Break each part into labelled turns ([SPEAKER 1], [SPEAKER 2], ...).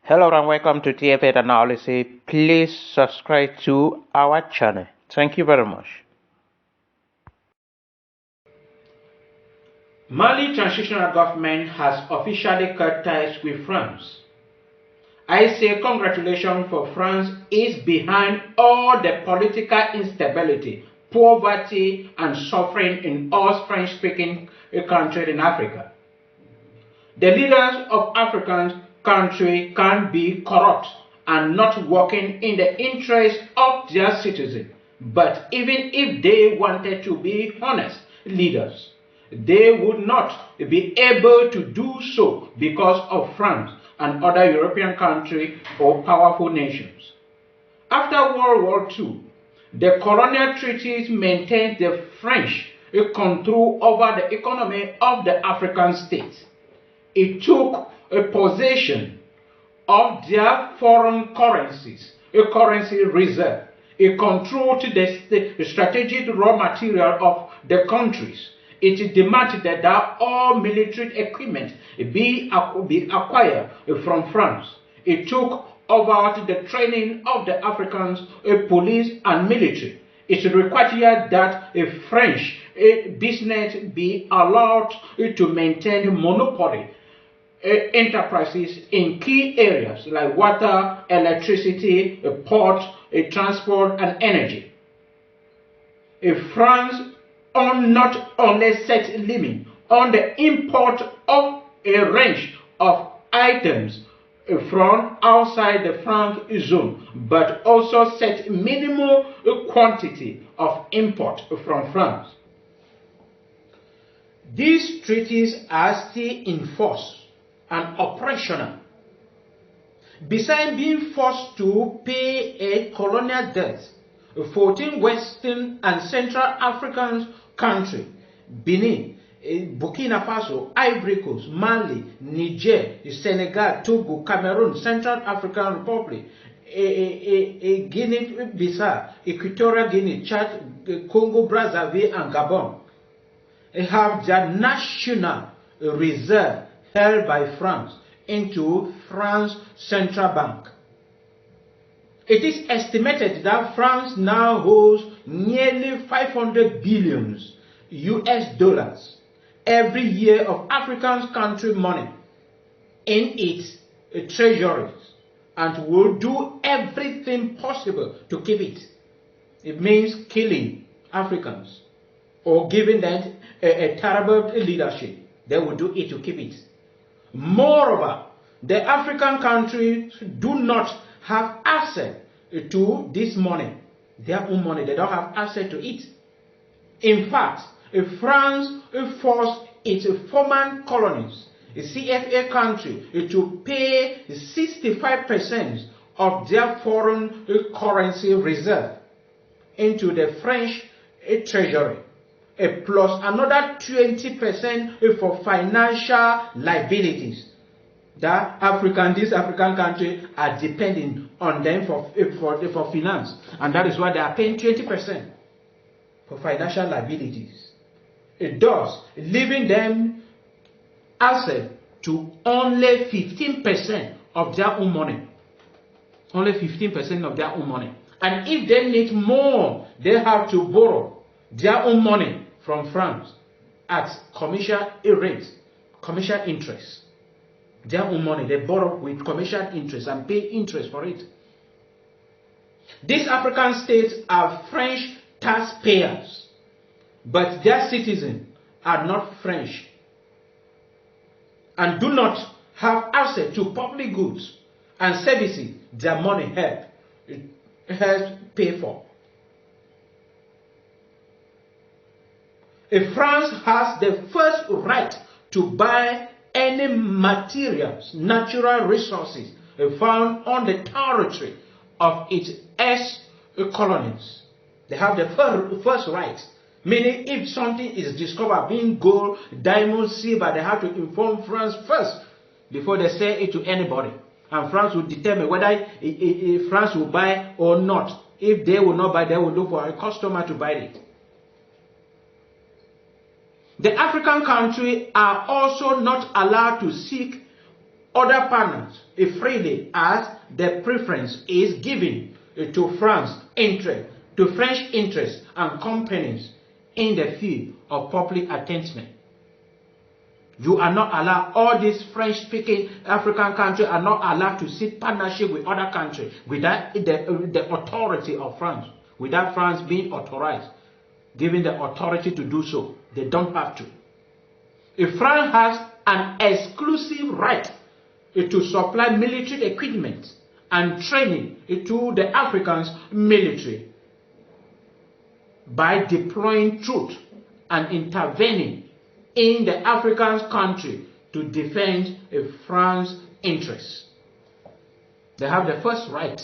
[SPEAKER 1] Hello and welcome to TFA Analysis. Please subscribe to our channel. Thank you very much. Mali transitional government has officially cut ties with France. I say congratulations for France is behind all the political instability, poverty and suffering in all French-speaking countries in Africa. The leaders of African countries can be corrupt and not working in the interest of their citizens. But even if they wanted to be honest leaders, they would not be able to do so because of France and other European countries or powerful nations. After World War II, the colonial treaties maintained the French control over the economy of the African states. It took a possession of their foreign currencies, a currency reserve. It controlled the strategic raw material of the countries. It demanded that all military equipment be acquired from France. It took over the training of the Africans, police and military. It required that a French business be allowed to maintain monopoly enterprises in key areas like water, electricity, port, transport, and energy. France not only set limit on the import of a range of items from outside the franc zone, but also set minimal quantity of import from France. These treaties are still in force and operational. Besides being forced to pay a colonial debt, 14 Western and Central African countries, Benin, Burkina Faso, Ivory Coast, Mali, Niger, Senegal, Togo, Cameroon, Central African Republic, Guinea-Bissau, Equatorial Guinea, Chad, Congo, Brazzaville, and Gabon have their national reserve held by France into France Central Bank. It is estimated that France now holds nearly 500 billion US dollars every year of African country money in its treasuries and will do everything possible to keep it. It means killing Africans or giving them a terrible leadership. They will do it to keep it. Moreover, the African countries do not have access to this money, their own money. They don't have access to it. In fact, France forced its former colonies, the CFA country, to pay 65% of their foreign currency reserve into the French treasury, plus another 20% for financial liabilities that these African countries are depending on them for finance, and that is why they are paying 20% for financial liabilities. It does, leaving them access to only 15% of their own money. Only 15% of their own money. And if they need more, they have to borrow their own money from France at commercial rates, commercial interest. Their own money, they borrow with commercial interest and pay interest for it. These African states are French taxpayers, but their citizens are not French and do not have access to public goods and services their money helps pay for. France has the first right to buy any materials, natural resources found on the territory of its ex-colonies. They have the first right. Meaning, if something is discovered, being gold, diamond, silver, they have to inform France first before they sell it to anybody. And France will determine whether France will buy or not. If they will not buy, they will look for a customer to buy it. The African countries are also not allowed to seek other partners freely as the preference is given to France's interest, to French interests and companies in the field of public attainment. You are not allowed, all these French-speaking African countries are not allowed to seek partnership with other countries without the authority of France, without France being authorized, given the authority to do so. They don't have to. If France has an exclusive right to supply military equipment and training to the Africans military by deploying troops and intervening in the African country to defend France's interests. They have the first right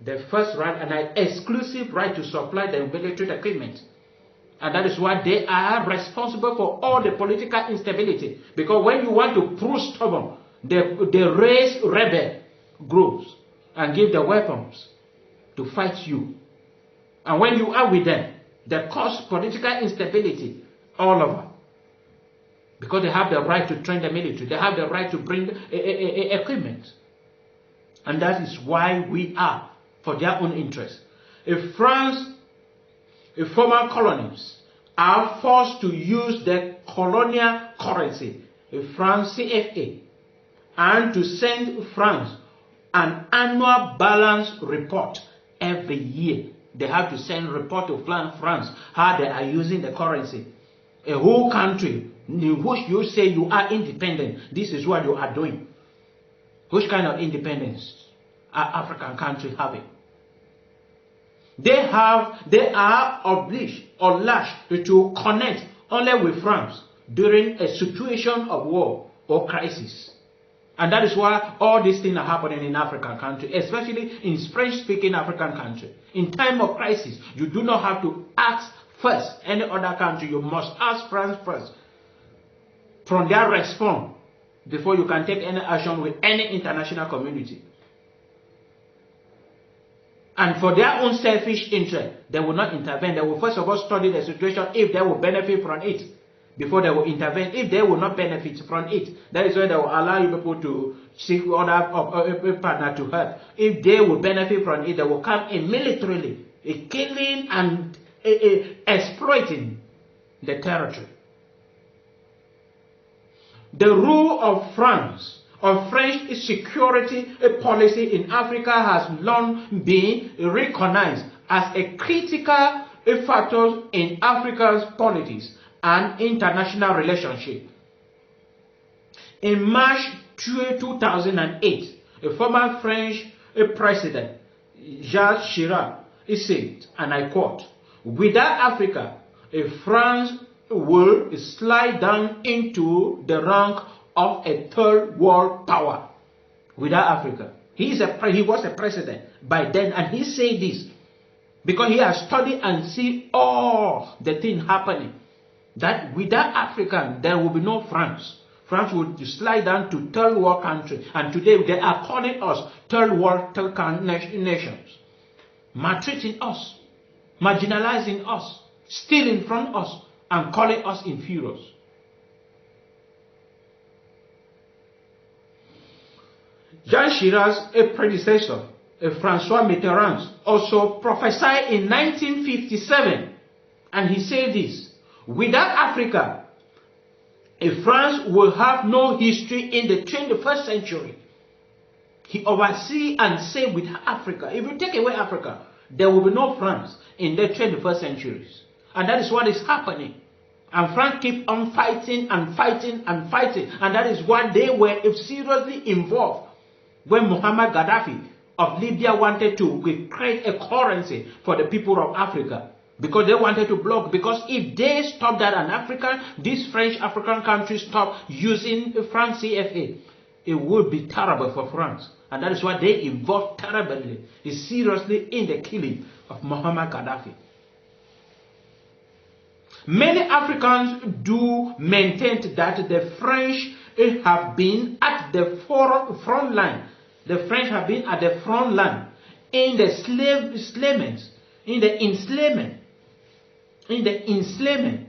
[SPEAKER 1] and an exclusive right to supply the military equipment. And that is why they are responsible for all the political instability. Because when you want to prove stubborn, they raise rebel groups and give the weapons to fight you. And when you are with them, they cause political instability all over. Because they have the right to train the military. They have the right to bring equipment. And that is why we are for their own interest. If France, if former colonies are forced to use the colonial currency, France CFA, and to send France an annual balance report every year, they have to send a report to France how they are using the currency. A whole country in which you say you are independent, this is what you are doing. Which kind of independence are African countries having? They are obliged or lashed to connect only with France during a situation of war or crisis. And that is why all these things are happening in African countries, especially in French-speaking African countries. In time of crisis, you do not have to ask first any other country. You must ask France first. From their response, before you can take any action with any international community. And for their own selfish interest, they will not intervene. They will first of all study the situation if they will benefit from it before they will intervene. If they will not benefit from it, that is when they will allow you people to seek other partner to help. If they will benefit from it, they will come in militarily, killing and exploiting the territory. The rule of France, of French security policy in Africa has long been recognized as a critical factor in Africa's politics and international relationship. In March 2008, a former French president, Jacques Chirac, said, and I quote, "Without Africa, France will slide down into the rank of a third world power." Without Africa. He was a president by then, and he said this because he has studied and seen all the things happening. That without Africa, there will be no France. France would slide down to third world country, and today they are calling us third world nations, maltreating us, marginalizing us, stealing from us, and calling us inferiors. Jean Chirac's predecessor, François Mitterrand, also prophesied in 1957, and he said this: "Without Africa, France will have no history in the 21st century." He oversees and said, without Africa, if you take away Africa, there will be no France in the 21st centuries. And that is what is happening. And France keep on fighting and fighting and fighting. And that is why they were seriously involved when Muammar Gaddafi of Libya wanted to create a currency for the people of Africa. Because they wanted to block. Because if they stop that and these French African countries stop using France CFA, it would be terrible for France. And that is why they involved terribly, seriously in the killing of Muammar Gaddafi. Many Africans do maintain that the French have been at the front line. The French have been at the front line in the enslavement,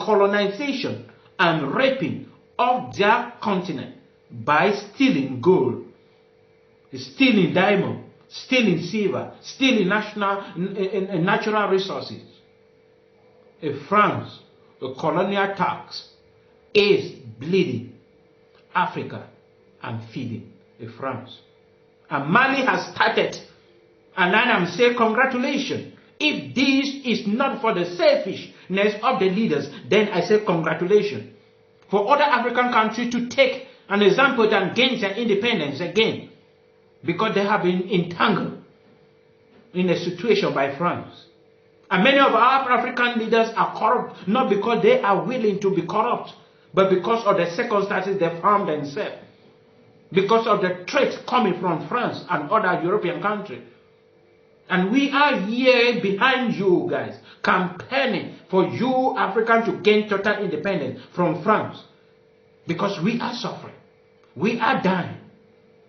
[SPEAKER 1] colonization, and raping of their continent by stealing gold, stealing diamond, stealing silver, stealing natural resources. France, the colonial tax, is bleeding Africa and feeding France. And Mali has started. And I'm saying congratulations. If this is not for the selfishness of the leaders, then I say congratulations. For other African countries to take an example and gain their independence again, because they have been entangled in a situation by France. And many of our African leaders are corrupt, not because they are willing to be corrupt, but because of the circumstances they found themselves. Because of the threat coming from France and other European countries. And we are here behind you guys, campaigning for you Africans to gain total independence from France. Because we are suffering. We are dying.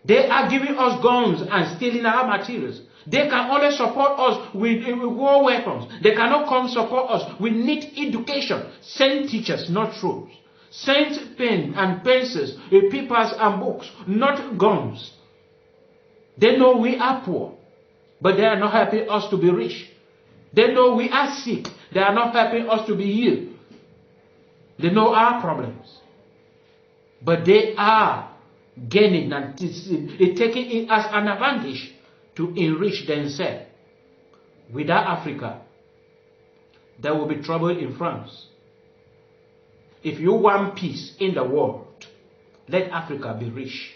[SPEAKER 1] They are giving us guns and stealing our materials. They can only support us with war weapons. They cannot come support us. We need education. Send teachers, not troops. Send pen and pencils, papers and books, not guns. They know we are poor, but they are not helping us to be rich. They know we are sick. They are not helping us to be healed. They know our problems. But they are gaining and taking it as an advantage to enrich themselves. Without Africa, there will be trouble in France. If you want peace in the world, let Africa be rich.